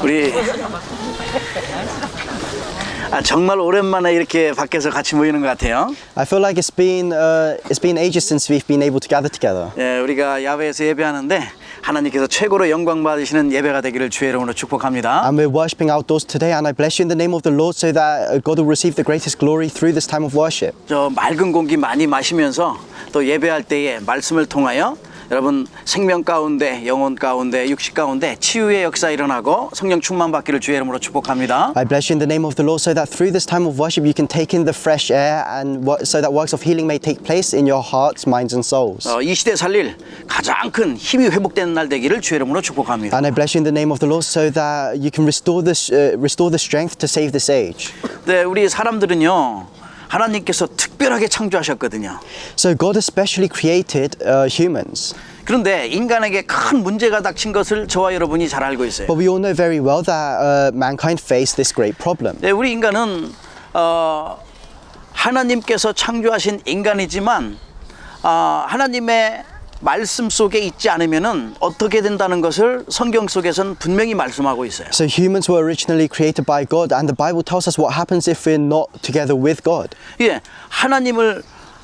우리 정말 오랜만에 이렇게 밖에서 같이 모이는 것 같아요. I feel like it's been ages since we've been able to gather together. 예, 우리가 야외에서 예배하는데 하나님께서 최고로 영광 받으시는 예배가 되기를 주의 이름으로 축복합니다. And we're worshiping outdoors today, and I bless you in the name of the Lord so that God will receive the greatest glory through this time of worship. 저 맑은 공기 많이 마시면서 또 예배할 때에 말씀을 통하여 여러분 생명 가운데 영혼 가운데 육식 가운데 치유의 역사 일어나고 성령 충만 받기를 주의 이름으로 축복합니다. I bless you in the name of the Lord so that through this time of worship you can take in the fresh air and so that works of healing may take place in your hearts, minds and souls. 이 시대 살릴 가장 큰 힘이 회복되는 날 되기를 주의 이름으로 축복합니다. And I bless you in the name of the Lord so that you can restore the strength to save this age. 네, 우리 사람들은요. 하나님께서 특별하게 창조하셨거든요. So God especially created humans. 그런데 인간에게 큰 문제가 닥친 것을 저와 여러분이 잘 알고 있어요. But we all know very well that mankind faced this great problem. 네, 우리 인간은 하나님께서 창조하신 인간이지만 하나님의 말씀 속에 있지 않으면은 어떻게 된다는 것을 성경 속에서는 분명히 말씀하고 있어요. So humans were originally created by God, and the Bible tells us what happens if we're not together with God. 예,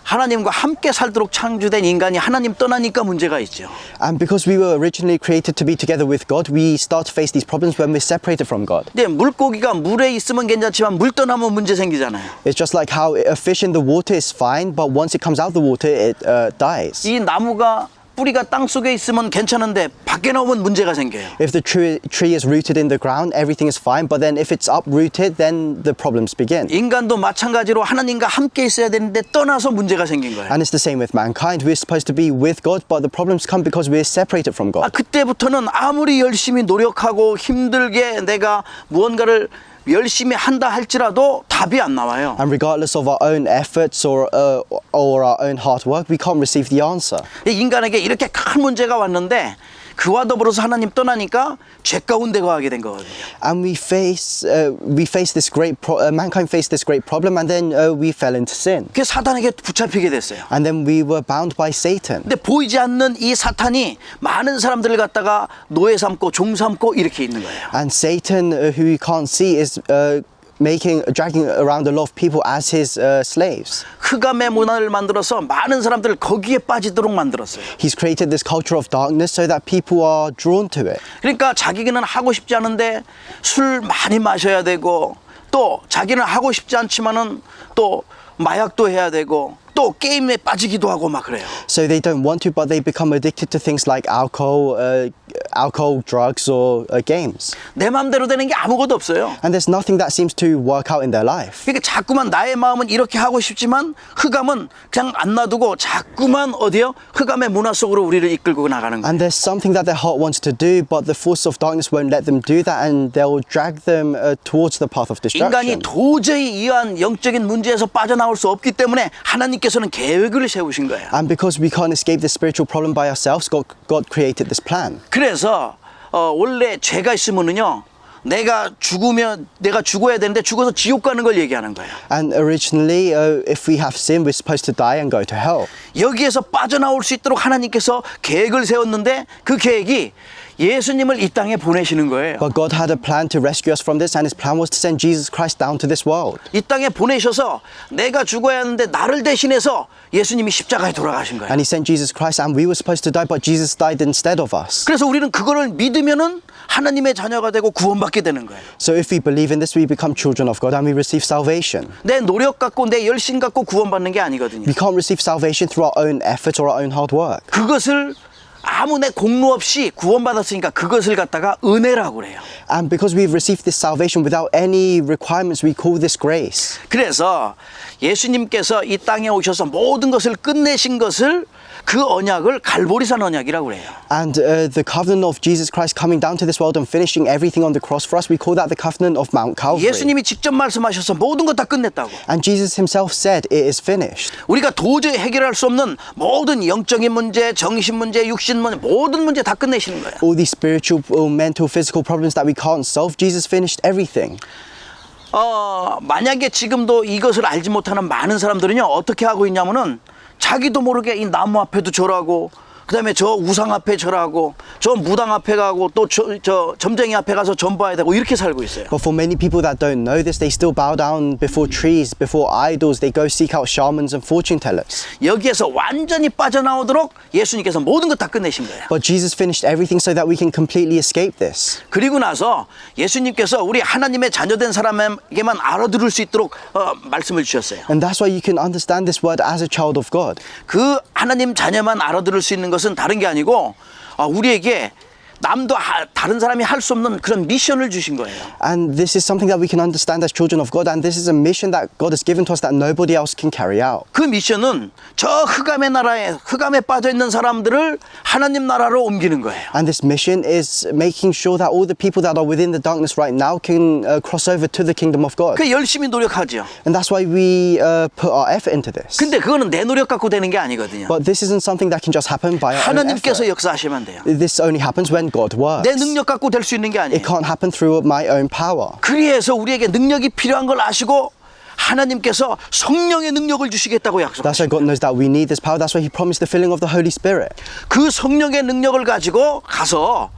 하나님과 함께 살도록 창조된 인간이 하나님 떠나니까 문제가 있죠. And because we were originally created to be together with God, we start to face these problems when we're separated from God. 네, 물고기가 물에 있으면 괜찮지만 물 떠나면 문제 생기잖아요. It's just like how a fish in the water is fine, but once it comes out of the water, it dies. 이 나무가 뿌리가 땅 속에 있으면 괜찮은데 밖에 나오면 문제가 생겨요. If the tree is rooted in the ground, everything is fine, but then if it's uprooted, then the problems begin. 인간도 마찬가지로 하나님과 함께 있어야 되는데 떠나서 문제가 생긴 거예요. And it's the same with mankind. We're supposed to be with God, but the problems come because we're separated from God. 그때부터는 아무리 열심히 노력하고 힘들게 내가 무언가를 열심히 한다 할지라도 답이 안 나와요. And regardless of our own efforts or our own hard work, we can't receive the answer. 인간에게 이렇게 큰 문제가 왔는데 그와 더불어서 하나님 떠나니까 죄 가운데 거하게 된 거거든요. And we face this mankind faced this great problem, and then we fell into sin. 그게 사단에게 붙잡히게 됐어요. And then we were bound by Satan. 근데 보이지 않는 이 사탄이 많은 사람들을 갖다가 노예 삼고 종 삼고 이렇게 있는 거예요. And Satan, who we can't see, is dragging around a lot of people as his slaves. 흑암의 문화를 만들어서 많은 사람들을 거기에 빠지도록 만들었어요. He's created this culture of darkness so that people are drawn to it. 그러니까 자기는 하고 싶지 않은데 술 많이 마셔야 되고 또 자기는 하고 싶지 않지만은 또 마약도 해야 되고 또 게임에 빠지기도 하고 막 그래요. So they don't want to, but they become addicted to things like alcohol, drugs, or games. 내 마음대로 되는 게 아무것도 없어요. And there's nothing that seems to work out in their life. 그러니까 자꾸만 나의 마음은 이렇게 하고 싶지만 흑암은 그냥 안 놔두고 자꾸만 어디요? 흑암의 문화 속으로 우리를 이끌고 나가는 거예요. And there's something that their heart wants to do, but the force of darkness won't let them do that, and they'll drag them towards the path of 인간이 destruction. 도저히 이러한 영적인 문제에서 빠져나올 수 없기 때문에 하나님께서는 계획을 세우신 거예요. And because we can't escape this spiritual problem by ourselves, God created this plan. 그래서 원래 죄가 있으면은요. 내가 죽어야 되는데 죽어서 지옥 가는 걸 얘기하는 거예요. And originally, if we have sin, we're supposed to die and go to hell. 여기에서 빠져나올 수 있도록 하나님께서 계획을 세웠는데 그 계획이 예수님을 이 땅에 보내시는 거예요. But God had a plan to rescue us from this, and His plan was to send Jesus Christ down to this world. 이 땅에 보내셔서 내가 죽어야 하는데 나를 대신해서 예수님이 십자가에 돌아가신 거예요. And He sent Jesus Christ, and we were supposed to die, but Jesus died instead of us. 그래서 우리는 그거를 믿으면은 하나님의 자녀가 되고 구원받게 되는 거예요. So if we believe in this, we become children of God, and we receive salvation. 내 노력 갖고 내 열심 갖고 구원받는 게 아니거든요. We can't receive salvation through our own effort or our own hard work. 그것을 아무 내 공로 없이 구원받았으니까 그것을 갖다가 은혜라고 그래요. And because we've received this salvation without any requirements, we call this grace. 그래서 예수님께서 이 땅에 오셔서 모든 것을 끝내신 것을 그 언약을 갈보리산 언약이라고 그래요. And the covenant of Jesus Christ coming down to this world and finishing everything on the cross for us, we call that the covenant of Mount Calvary. 예수님이 직접 말씀하셔서 모든 것 다 끝냈다고. And Jesus himself said, it is finished. 우리가 도저히 해결할 수 없는 모든 영적인 문제, 정신 문제, 육신 문제, 모든 문제 다 끝내시는 거예요. All these spiritual, mental, physical problems that we can't solve, Jesus finished everything. 만약에 지금도 이것을 알지 못하는 많은 사람들은요 어떻게 하고 있냐면은 자기도 모르게 이 나무 앞에도 절하고 그다음에 저 우상 앞에 절하고 저 무당 앞에 가고 또 저 점쟁이 앞에 가서 전봐야 되고 이렇게 살고 있어요. But for many people that don't know this, they still bow down before trees, before idols. They go seek out shamans and fortune tellers. 여기에서 완전히 빠져나오도록 예수님께서 모든 것 다 끝내신 거예요. But Jesus finished everything so that we can completely escape this. 그리고 나서 예수님께서 우리 하나님의 자녀된 사람에게만 알아들을 수 있도록 말씀을 주셨어요. And that's why you can understand this word as a child of God. 그 하나님 자녀만 알아들을 수 있는 것은 다른 게 아니고 우리에게 남도 다른 사람이 할 수 없는 그런 미션을 주신 거예요. And this is something that we can understand as children of God. And this is a mission that God has given to us that nobody else can carry out. 그 미션은 저 흑암의 나라에 흑암에 빠져 있는 사람들을 하나님 나라로 옮기는 거예요. And this mission is making sure that all the people that are within the darkness right now can cross over to the kingdom of God. 그 열심히 노력하죠. And that's why we put our effort into this. 근데 그거는 내 노력 갖고 되는 게 아니거든요. But this isn't something that can just happen by our own 하나님께서 effort. 역사하시면 돼요. This only happens when God works. 내 능력 갖고 될 수 있는 게 아니에요. It can't happen through my own power. 그래서 우리에게 능력이 필요한 걸 아시고 하나님께서 성령의 능력을 주시겠다고 That's 약속하셨어요. why God knows that we need this power. That's why He promised the filling of the Holy Spirit. 그 성령의 능력을 가지고 가서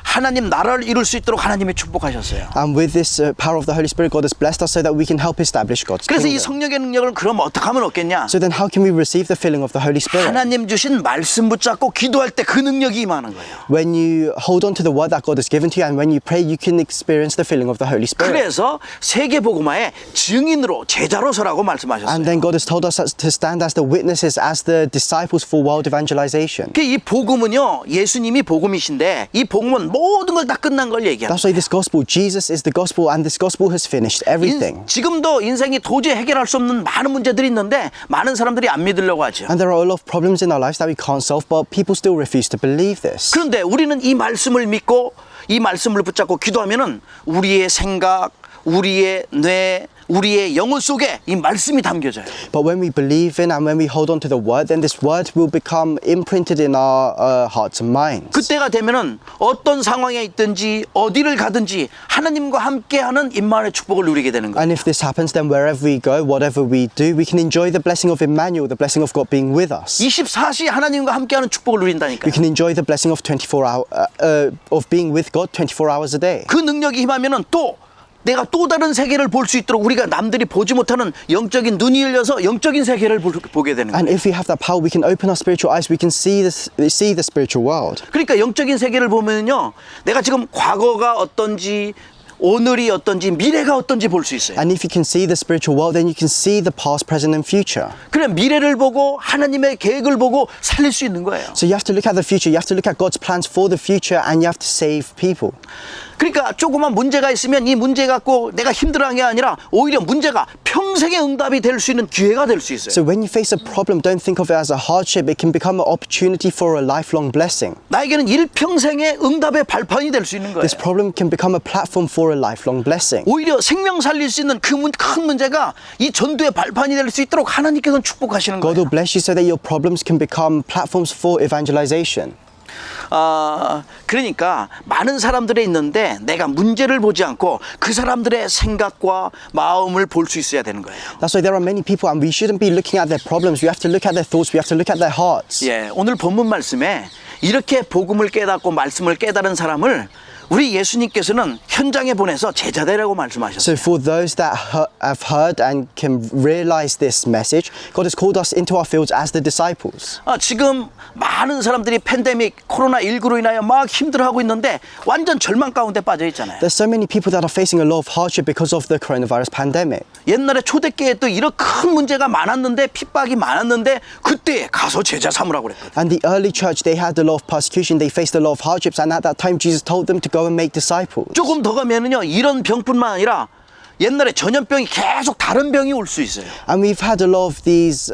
하나님 나라를 이룰 수 있도록 하나님이 축복하셨어요. And with this power of the Holy Spirit, God has blessed us so that we can help establish God's 그래서 이 kingdom. 성령의 능력을 그럼 어떻게 하면 얻겠냐? So then how can we receive the filling of the Holy Spirit? 하나님 주신 말씀 붙잡고 기도할 때 그 능력이 임하는 거예요. When you hold on to the word that God has given to you and when you pray, you can experience the filling of the Holy Spirit. 그래서 세계복음화의 증인으로 제자로 서라고 말씀하셨어요. And then God has told us to stand as the witnesses, as the disciples for world evangelization. 이 복음은요, 예수님이 복음이신데 이 복음은 모든 걸 다 끝난 걸 얘기합니다. That's why this gospel, Jesus is the gospel, and this gospel has finished everything. 지금도 인생이 도저히 해결할 수 없는 많은 문제들이 있는데 많은 사람들이 안 믿으려고 하죠. And there are a lot of problems in our lives that we can't solve, but people still refuse to believe this. 그런데 우리는 이 말씀을 믿고 이 말씀을 붙잡고 기도하면은 우리의 생각, 우리의 뇌, 우리의 영혼 속에 이 말씀이 담겨져요. But when we believe in and when we hold on to the word, then this word will become imprinted in our hearts and minds. 그때가 되면은 어떤 상황에 있든지 어디를 가든지 하나님과 함께하는 임마누엘의 축복을 누리게 되는 거예요. And if this happens, then wherever we go, whatever we do, we can enjoy the blessing of Emmanuel, the blessing of God being with us. 24시 하나님과 함께하는 축복을 누린다니까요. We can enjoy the blessing of of being with God 24 hours a day. 그 능력이 임하면은 또 내가 또 다른 세계를 볼 수 있도록 우리가 남들이 보지 못하는 영적인 눈이 열려서 영적인 세계를 보게 되는 And 거예요. if we have that power, we can open our spiritual eyes. We can see the spiritual world. 그러니까 영적인 세계를 보면요, 내가 지금 과거가 어떤지, 오늘이 어떤지, 미래가 어떤지 볼 수 있어요. And if you can see the spiritual world, then you can see the past, present, and future. 그래 미래를 보고 하나님의 계획을 보고 살릴 수 있는 거예요. So you have to look at the future. You have to look at God's plans for the future, and you have to save people. 그러니까 조그만 문제가 있으면 이 문제 갖고 내가 힘들어하는 게 아니라 오히려 문제가 평생의 응답이 될 수 있는 기회가 될 수 있어요. So when you face a problem, don't think of it as a hardship. It can become an opportunity for a lifelong blessing. 나에게는 일평생의 응답의 발판이 될 수 있는 거예요. This problem can become a platform for a lifelong blessing. 오히려 생명 살릴 수 있는 그 큰 문제가 이 전도의 발판이 될 수 있도록 하나님께서는 축복하시는 God 거예요. will bless you so that your problems can become platforms for evangelization. 그러니까 많은 사람들이 있는데 내가 문제를 보지 않고 그 사람들의 생각과 마음을 볼 수 있어야 되는 거예요. That's why there are many people, and we shouldn't be looking at their problems. We have to look at their thoughts. We have to look at their hearts. 예, 오늘 본문 말씀에 이렇게 복음을 깨닫고 말씀을 깨달은 사람을 우리 예수님께서는 현장에 보내서 제자되라고 말씀하셨어요. So for those that have heard and can realize this message, God has called us into our fields as the disciples. 지금 많은 사람들이 팬데믹 코로나19로 인하여 막 힘들어하고 있는데 완전 절망 가운데 빠져 있잖아요. There's so many people that are facing a lot of hardship because of the coronavirus pandemic. 옛날에 초대교회에 또 이런 큰 문제가 많았는데 핍박이 많았는데 그때 가서 제자 삼으라고 그랬거든요. And the early church, they had a lot of persecution. They faced a lot of hardships. And at that time, Jesus told them to go and make disciples. 조금 더 가면은요, 이런 병뿐만 아니라 옛날에 전염병이 계속 다른 병이 올 수 있어요. And we've had a lot of these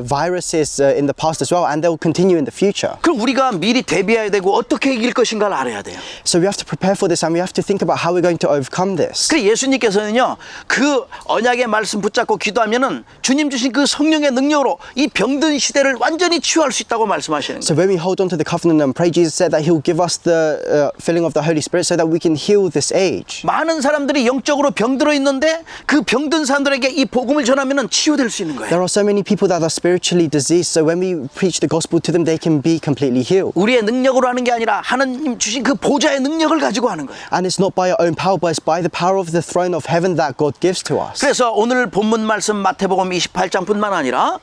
viruses in the past as well, and they'll continue in the future. 그럼 우리가 미리 대비해야 되고 어떻게 이길 것인가를 알아야 돼요. So we have to prepare for this, and we have to think about how we're going to overcome this. 그래서 예수님께서는요, 그 언약의 말씀 붙잡고 기도하면은 주님 주신 그 성령의 능력으로 이 병든 시대를 완전히 치유할 수 있다고 말씀하시는 거예요. So when we hold on to the covenant and pray, Jesus said that He'll give us the filling of the Holy Spirit so that we can heal this age. 많은 사람들이 영적으로 병들어 있는데 그 병든 사람들에게 이 복음을 전하면 치유될 수 있는 거예요. There are so many people that are spiritually diseased, so when we preach the gospel to them, they can be completely healed. 우리의 능력으로 하는 게 아니라 하나님 주신 그 보좌의 능력을 가지고 하는 거예요. And it's not by our own power, but it's by the power of the throne of heaven that God gives to us. 그래서 오늘 본문 말씀 마태복음 28장뿐만 아니라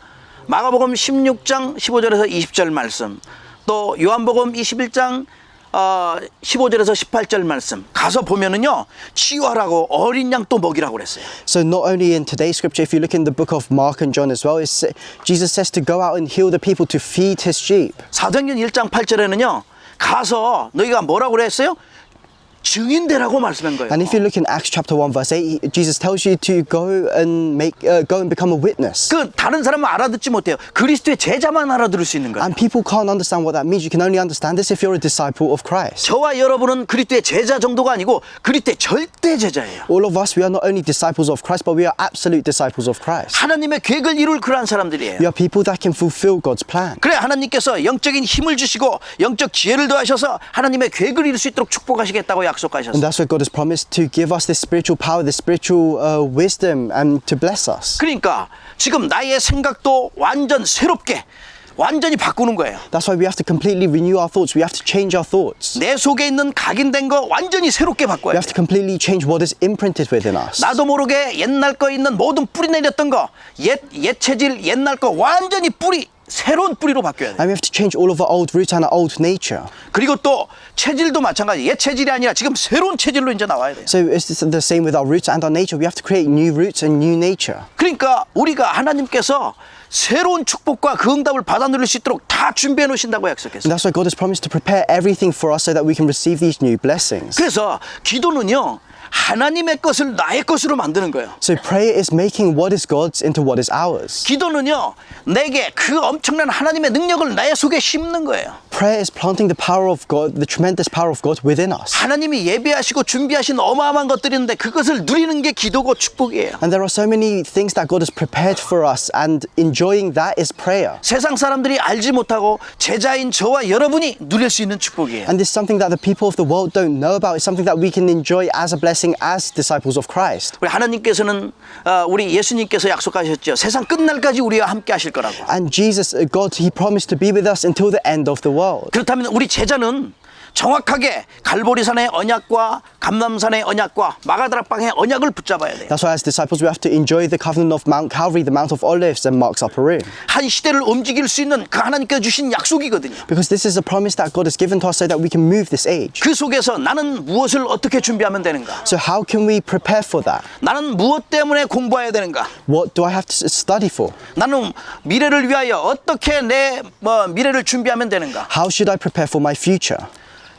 마가복음 16장 15절에서 20절 말씀, 또 요한복음 21장 15절에서 18절 말씀 가서 보면은요, 치유하라고 어린 양 또 먹이라고 그랬어요. So not only in today's scripture, if you look in the book of Mark and John as well, Jesus says to go out and heal the people, to feed his sheep. 사도행전 1장 8절에는요, 가서 너희가 뭐라고 그랬어요? 증인되라고 말씀한 거예요. And if you look in Acts chapter 1 verse 8, Jesus tells you to go and become a witness. 그 다른 사람은 알아듣지 못해요. 그리스도의 제자만 알아들을 수 있는 거예요. And people can't understand what that means. You can only understand this if you're a disciple of Christ. 저와 여러분은 그리스도의 제자 정도가 아니고 그리스도의 절대 제자예요. All of us, we are not only disciples of Christ, but we are absolute disciples of Christ. 하나님의 계획을 이룰 그러한 사람들이에요. We are people that can fulfill God's plan. 그래 하나님께서 영적인 힘을 주시고 영적 지혜를 더하셔서 하나님의 계획을 이룰 수 있도록 축복하시겠다고 And 약속하셨어요. that's what God has promised, to give us this spiritual power, this spiritual wisdom, and to bless us. 그러니까 지금 나의 생각도 완전 새롭게 완전히 바꾸는 거예요. That's why we have to completely renew our thoughts. We have to change our thoughts. 내 속에 있는 각인된 거 완전히 새롭게 We 바꿔야 have 돼요. to completely change what is imprinted within us. 나도 모르게 옛날 거 있는 모든 뿌리 내렸던 거, 옛 체질, 옛날 거 완전히 뿌리, 새로운 뿌리로 바뀌어야 돼요. And we have to change all of our old roots and our old nature. 그리고 또 체질도 마찬가지. 옛 체질이 아니라 지금 새로운 체질로 이제 나와야 돼요. So it's the same with our roots and our nature. We have to create new roots and new nature. 그러니까 우리가 하나님께서 새로운 축복과 그 응답을 받아 누릴 수 있도록 다 준비해 놓으신다고 And 약속했어요. that's why God has promised to prepare everything for us so that we can receive these new blessings. 그래서 기도는요, 하나님의 것을 나의 것으로 만드는 거예요. So prayer is making what is God's into what is ours. 기도는요, 내게 그 엄청난 하나님의 능력을 나의 속에 심는 거예요. Prayer is planting the power of God, the tremendous power of God within us. 하나님이 예배하시고 준비하신 어마어마한 것들이 있는데 그것을 누리는 게 기도고 축복이에요. And there are so many things that God has prepared for us, and enjoying that is prayer. 세상 사람들이 알지 못하고 제자인 저와 여러분이 누릴 수 있는 축복이에요. And this is something that the people of the world don't know about. It's something that we can enjoy as a blessing as disciples of Christ. 우리 하나님께서는 우리 예수님께서 약속하셨죠. 세상 끝날까지 우리와 함께 하실 거라고. And Jesus, God, He promised to be with us until the end of the world. 그렇다면 우리 제자는 정확하게 갈보리산의 언약과 감람산의 언약과 마가다락방의 언약을 붙잡아야 돼요. That's why as disciples we have to enjoy the covenant of Mount Calvary, the Mount of Olives and Mark's Upper Room. 한 시대를 움직일 수 있는 그 하나님께서 주신 약속이거든요. Because this is a promise that God has given to us so that we can move this age. 그 속에서 나는 무엇을 어떻게 준비하면 되는가? So how can we prepare for that? 나는 무엇 때문에 공부해야 되는가? What do I have to study for? 나는 미래를 위하여 어떻게 내 미래를 준비하면 되는가? How should I prepare for my future?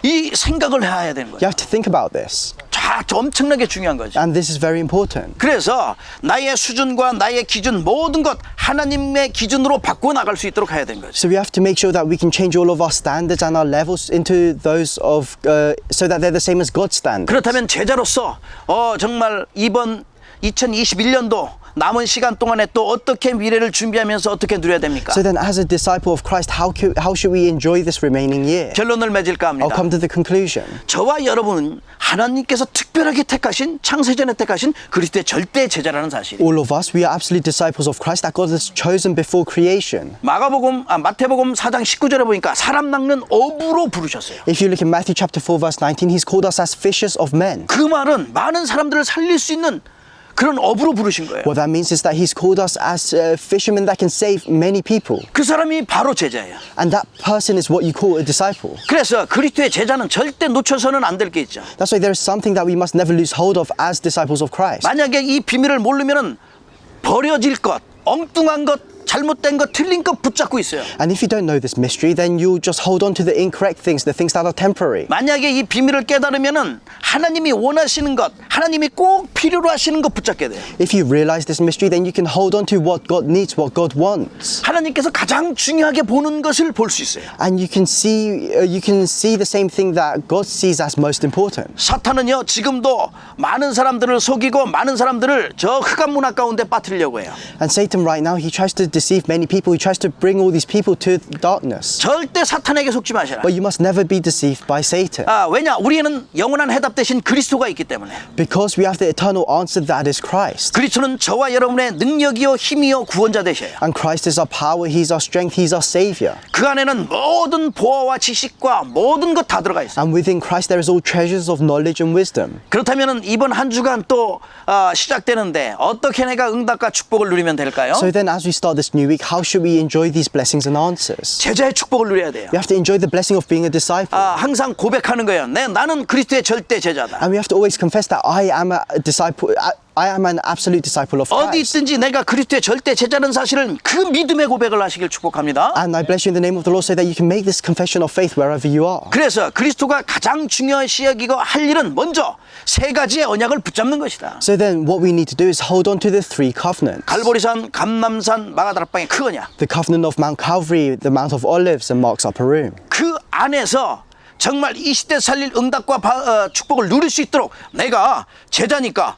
이 생각을 해야 되는 You 거예요. have to think about this. 자, 엄청나게 중요한 거죠. And this is very important. 그래서 나의 수준과 나의 기준 모든 것 하나님의 기준으로 바꾸어 나갈 수 있도록 해야 되는 거죠. So we have to make sure that we can change all of our standards and our levels into those of, so that they're the same as God's standards. 그렇다면 제자로서 정말 이번 2021년도 남은 시간 동안에 또 어떻게 미래를 준비하면서 어떻게 누려야 됩니까? So then as a disciple of Christ, how should we enjoy this remaining year? 결론을 맺을까 I'll 합니다. come to the conclusion. 저와 여러분은 하나님께서 특별하게 택하신 창세전에 택하신 그리스도의 절대 제자라는 사실. All of us, we are absolute disciples of Christ that God has chosen before creation. 마태복음 4장 19절에 보니까 사람 낚는 어부로 부르셨어요. If you look in Matthew chapter 4 verse 19, He's called us as fishers of men. 그 말은 많은 사람들을 살릴 수 있는 그런 어부로 부르신 거예요. What that means is that He's called us as fishermen that can save many people. 그 사람이 바로 제자예요. And that person is what you call a disciple. 그래서 그리스도의 제자는 절대 놓쳐서는 안 될 게 있죠. That's why there is something that we must never lose hold of as disciples of Christ. 만약에 이 비밀을 모르면은 버려질 것, 엉뚱한 것, 잘못된 것, 틀린 것 붙잡고 있어요. And if you don't know this mystery, then you'll just hold on to the incorrect things, the things that are temporary. 만약에 이 비밀을 깨달으면은 하나님이 원하시는 것, 하나님이 꼭 필요로 하시는 것 붙잡게 돼요. If you realize this mystery, then you can hold on to what God needs, what God wants. 하나님께서 가장 중요하게 보는 것을 볼 수 있어요. And you can see the same thing that God sees as most important. 사탄은요 지금도 많은 사람들을 속이고 많은 사람들을 저 흑암 문화 가운데 빠뜨리려고 해요. And Satan right now, he tries to deceive many people. He tries to bring all these people to darkness. 절대 사탄에게 속지 마시라. But you must never be deceived by Satan. 왜냐? 우리에는 영원한 해답 대신 그리스도가 있기 때문에. Because we have the eternal answer that is Christ. 그리스도는 저와 여러분의 능력이요 힘이요 구원자 되셔요. And Christ is our power, He's our strength, He's our Savior. 그 안에는 모든 보화와 지식과 모든 것 다 들어가 있어요. And within Christ there is all treasures of knowledge and wisdom. 그렇다면 이번 한 주간 또 시작되는데 어떻게 내가 응답과 축복을 누리면 될까요? So then as we start this new week, how should we enjoy these blessings and answers? 제자의 축복을 누려야 돼요. We have to enjoy the blessing of being a disciple. 항상 고백하는 거예요. 나는 그리스도의 절대 제자다. And we have to always confess that I am a disciple. I am an absolute disciple of 어디 Christ. 있든지 내가 그리스도의 절대 제자는 사실은 그 믿음의 고백을 하시길 축복합니다. And I bless you in the name of the Lord so that you can make this confession of faith wherever you are. 그래서 그리스도가 가장 중요시 여기고 할 일은 먼저 세 가지의 언약을 붙잡는 것이다. So then what we need to do is hold on to the three covenants. 갈보리산, 감람산, 마가다락방의 그 언약. The covenant of Mount Calvary, the Mount of Olives and Mark's Upper Room. 그 안에서 정말 이 시대 살릴 응답과 축복을 누릴 수 있도록 내가 제자니까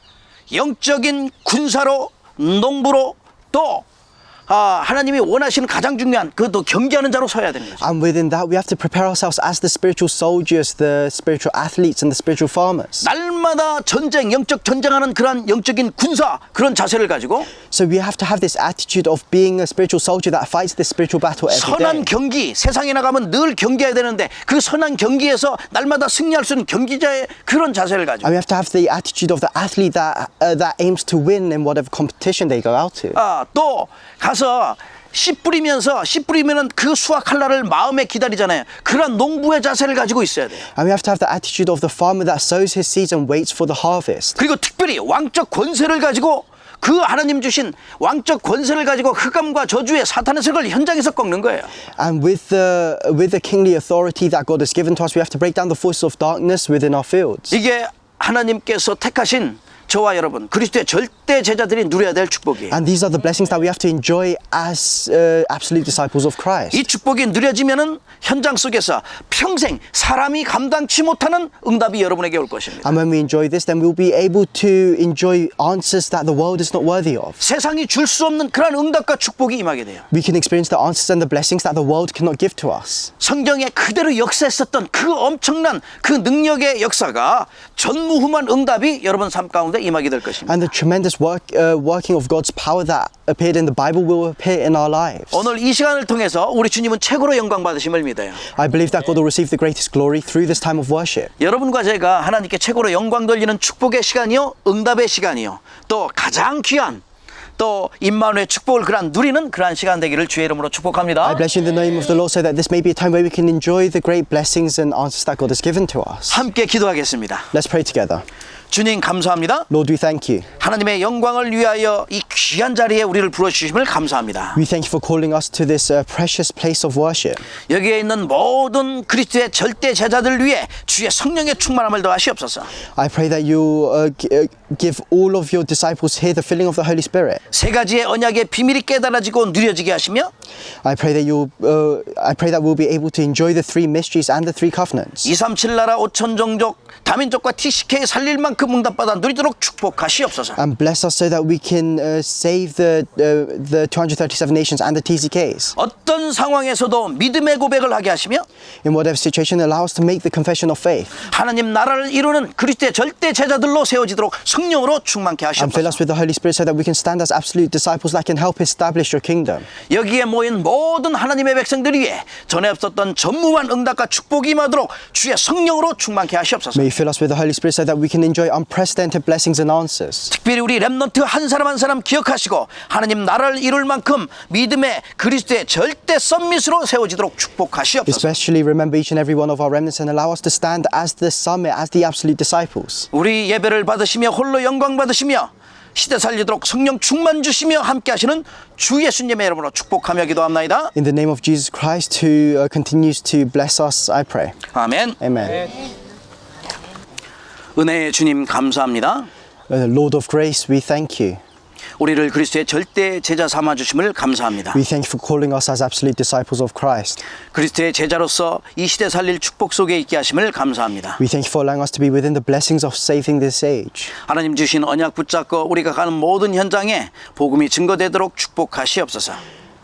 영적인 군사로 농부로 또 하나님이 원하시는 가장 중요한 그것도 경계하는 자로 서야 되는 거죠. And within that we have to prepare ourselves as the spiritual soldiers, the spiritual athletes and the spiritual farmers. 날마다 전쟁, 영적 전쟁하는 그런 영적인 군사 그런 자세를 가지고 So we have to have this attitude of being a spiritual soldier that fights this spiritual battle every 선한 day. 경기, 세상에 나가면 늘 경계해야 되는데 그 선한 경기에서 날마다 승리할 수 있는 경기자의 그런 자세를 가지고 And we have to have the attitude of the athlete that aims to win in whatever competition they go out to. 또 가서 씨 뿌리면은 그 수확할 날을 마음에 기다리잖아요. 그런 농부의 자세를 가지고 있어야 돼요. And we have to have the attitude of the farmer that sows his seeds and waits for the harvest. 그리고 특별히 왕적 권세를 가지고 그 하나님 주신 왕적 권세를 가지고 흑암과 저주의 사탄의 세력을 현장에서 꺾는 거예요. And with the kingly authority that God has given to us, we have to break down the forces of darkness within our fields. 이게 하나님께서 택하신 저와 여러분 그리스도의 절대 제자들이 누려야 될 축복이에요. And these are the blessings that we have to enjoy as absolute disciples of Christ. 이 축복이 누려지면은 현장 속에서 평생 사람이 감당치 못하는 응답이 여러분에게 올 것입니다. And when we enjoy this, then we'll be able to enjoy answers that the world is not worthy of. 세상이 줄 수 없는 그런 응답과 축복이 임하게 돼요. We can experience the answers and the blessings that the world cannot give to us. 성경에 그대로 역사했었던 그 엄청난 그 능력의 역사가 전무후무한 응답이 여러분 삶 가운데 임하게 될 것입니다. And the tremendous working of God's power that appeared in the Bible will appear in our lives. 오늘 이 시간을 통해서 우리 주님은 최고로 영광 받으심을 믿어요. I believe that God will receive the greatest glory through this time of worship. 여러분과 제가 하나님께 최고로 영광 돌리는 축복의 시간이요, 응답의 시간이요, 또 가장 귀한 또 임마누엘의 축복을 누리는 그러한 시간 되기를 주의 이름으로 축복합니다. I bless you in the name of the Lord so that this may be a time where we can enjoy the great blessings and answers that God has given to us. 함께 기도하겠습니다. Let's pray together. 주님 감사합니다. Lord, we thank you. 하나님의 영광을 위하여 이 귀한 자리에 우리를 불러주심을 감사합니다. We thank you for calling us to this precious place of worship. 여기에 있는 모든 그리스도의 절대 제자들 위해 주의 성령의 충만함을 더하시옵소서. I pray that you give all of your disciples here the filling of the Holy Spirit. 세 가지의 언약의 비밀이 깨달아지고 누려지게 하시며 I pray that we'll be able to enjoy the three mysteries and the three covenants. 237 나라 5천 종족 다민족과 TCK 살릴 만큼 응답받아 누리도록 축복하시옵소서. And bless us so that we can save the 237 nations and the TCKs. 어떤 상황에서도 믿음의 고백을 하게 하시며 In whatever situation, allow us to make the confession of faith. 하나님 나라를 이루는 그리스도의 절대 제자들로 세워지도록 성령으로 충만케 And fill 하시옵소서. us with the Holy Spirit so that we can stand as absolute disciples that can help establish your kingdom. 여기에 모인 모든 하나님의 백성들 위해 전에 없었던 전무한 응답과 축복이 임하도록 주의 성령으로 충만케 하시옵소서. May you fill us with the Holy Spirit so that we can enjoy unprecedented blessings and answers. 특별히 우리 렘넌트 한 사람 한 사람 기억하시고 하나님 나라를 이룰 만큼 믿음의 그리스도의 절대 썸밋으로 세워지도록 축복하시옵소서. Especially remember each and every one of our remnants and allow us to stand as the summit, as the absolute disciples. 우리 예배를 받으시며 홀로 영광 받으시며 시대 살리도록 성령 충만 주시며 함께 하시는 주 예수님의 이름으로 축복하며 기도합나이다. In the name of Jesus Christ who continues to bless us, I pray. 아멘. Amen. 은혜의 주님 감사합니다. Lord of grace, we thank you. 우리를 그리스도의 절대 제자 삼아 주심을 감사합니다. We thank you for calling us as absolute disciples of Christ. 그리스도의 제자로서 이 시대 살릴 축복 속에 있게 하심을 감사합니다. We thank you for allowing us to be within the blessings of saving this age. 하나님 주신 언약 붙잡고 우리가 가는 모든 현장에 복음이 증거되도록 축복하시옵소서.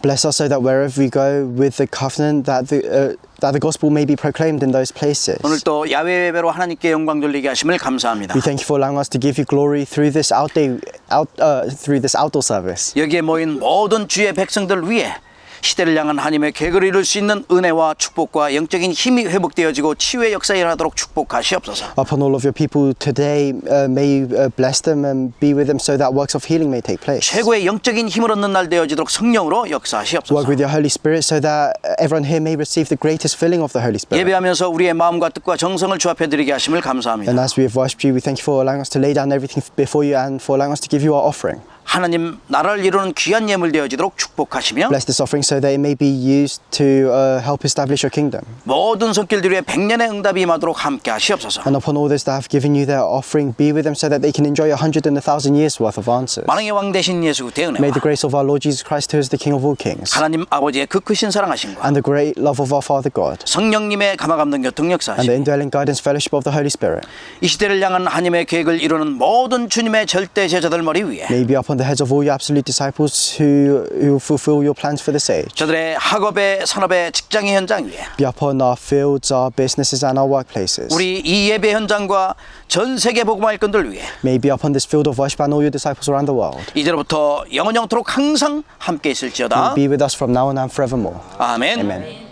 Bless us so that wherever we go with the covenant, that the gospel may be proclaimed in those places. 오늘 또 야외 예배로 하나님께 영광 돌리게 하심을 감사합니다. We thank you for allowing us to give you glory through this outdoor service. 여기에 모인 모든 주의 백성들 위해 시대를 향한 하나님의 계획을 이룰 수 있는 은혜와 축복과 영적인 힘이 회복되어지고 치유의 역사 일어나도록 축복하시옵소서. Upon all of your people today, may you bless them and be with them so that works of healing may take place. 최고의 영적인 힘을 얻는 날 되어지도록 성령으로 Work 역사하시옵소서. with your Holy Spirit so that everyone here may receive the greatest filling of the Holy Spirit. 예배하면서 우리의 마음과 뜻과 정성을 주합해 드리게 하심을 감사합니다. And as we have worshipped you, we thank you for allowing us to lay down everything before you and for allowing us to give you our offering. 하나님 나라를 이루는 귀한 예물 되어지도록 축복하시며 Bless this offering so that it may be used to help establish your kingdom. 모든 손길들 위해 100년의 응답이 임하도록 함께 하시옵소서. And upon all those that have given you their offering, be with them so that they can enjoy 100 and 1,000 years worth of answers. 만왕의 왕 되신 예수 그대의 May the 은혜와 grace of our Lord Jesus Christ, who is the King of all kings, 하나님 아버지의 그 크신 사랑하심과 and the great love of our Father God, 성령님의 감화감동 교통 and 역사하심 the indwelling guidance fellowship of the Holy Spirit, 이 시대를 향한 하나님의 계획을 이루는 모든 주님의 절대 제자들 머리 위에 may be upon the heads of all your absolute disciples who fulfill your plans for this age. 저들의 학업의 산업의 직장의 현장 위에 Be upon our fields, our businesses, and our workplaces. 우리 이 예배 현장과 전 세계 복음화 일꾼들 위해 May be upon this field of worship and all your disciples around the world. 이제로부터 영원토록 항상 함께 있을지어다. Be with us from now on and forevermore. 아멘. Amen.